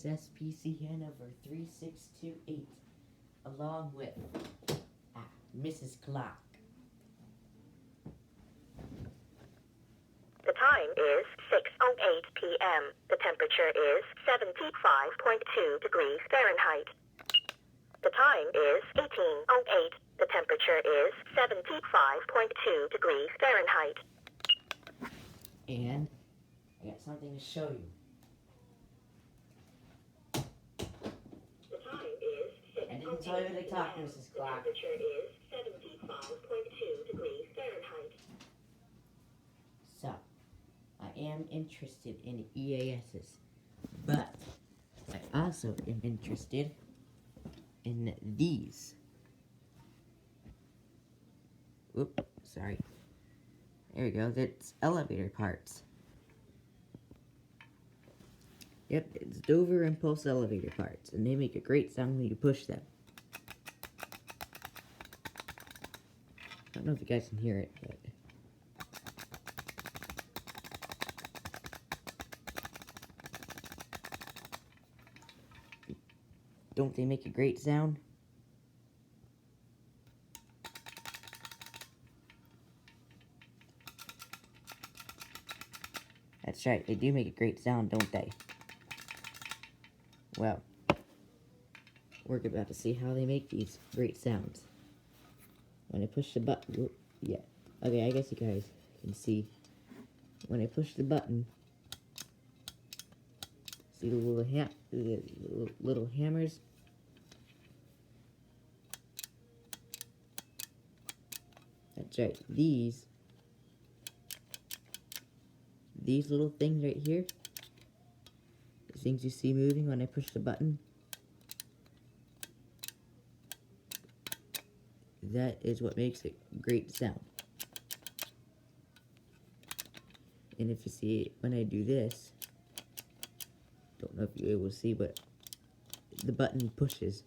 is SPC Hanover 3628, along with Mrs. Clock. The time is 6:08 p.m. The temperature is 75.2 degrees Fahrenheit. The time is 18:08. The temperature is 75.2 degrees Fahrenheit. And I got something to show you. The time is 6:08 I didn't tell you to talk, Mrs. Clock. The temperature is 75.2 degrees Fahrenheit. So, I am interested in EASs, but I also am interested in these. Oop, sorry. There we go, that's elevator parts. Yep, it's Dover Impulse elevator parts, and they make a great sound when you push them. I don't know if you guys can hear it, but... Don't they make a great sound? That's right, they do make a great sound, don't they? Well, we're about to see how they make these great sounds. When I push the button, whoop, yeah. Okay, I guess you guys can see. When I push the button, see the little hammers? That's right, these little things right here, the things you see moving when I push the button, that is what makes it great sound. And if you see when I do this, don't know if you're able to see, but the button pushes,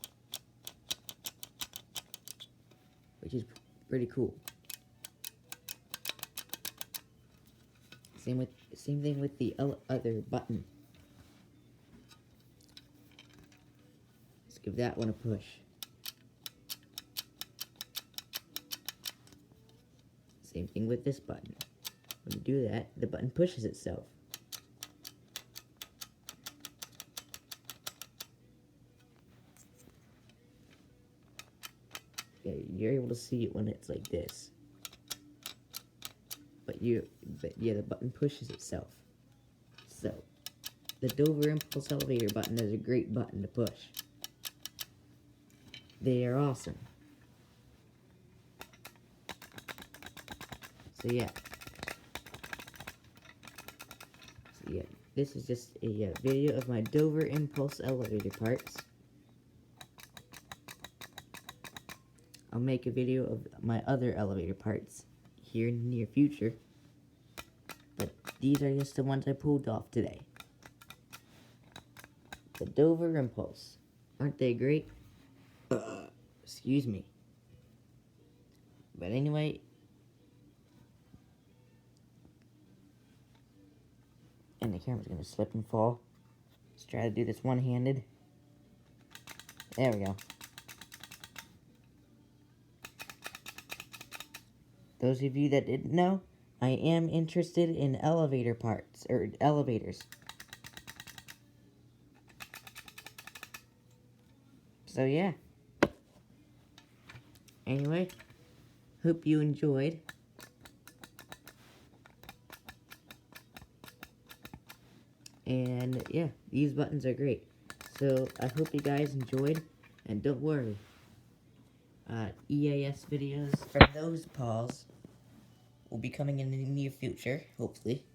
which is pretty cool. Same thing with the other button. Let's give that one a push. Same thing with this button. When you do that, the button pushes itself. Yeah, you're able to see it when it's like this. But yeah, the button pushes itself. So, the Dover Impulse Elevator button is a great button to push. They are awesome. So yeah, this is just a video of my Dover Impulse elevator parts. I'll make a video of my other elevator parts here in the near future, but these are just the ones I pulled off today. The Dover Impulse. Aren't they great? Excuse me. But anyway, and the camera's gonna slip and fall. Let's try to do this one-handed. There we go. Those of you that didn't know, I am interested in elevator parts, or elevators. So yeah. Anyway, hope you enjoyed. And yeah, these buttons are great. So I hope you guys enjoyed, and don't worry. EAS videos from those pals will be coming in the near future, hopefully.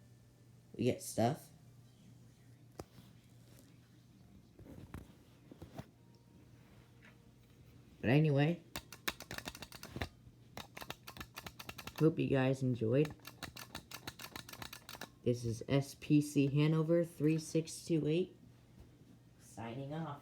We get stuff. But anyway, hope you guys enjoyed. This is SPC Hanover 3628, signing off.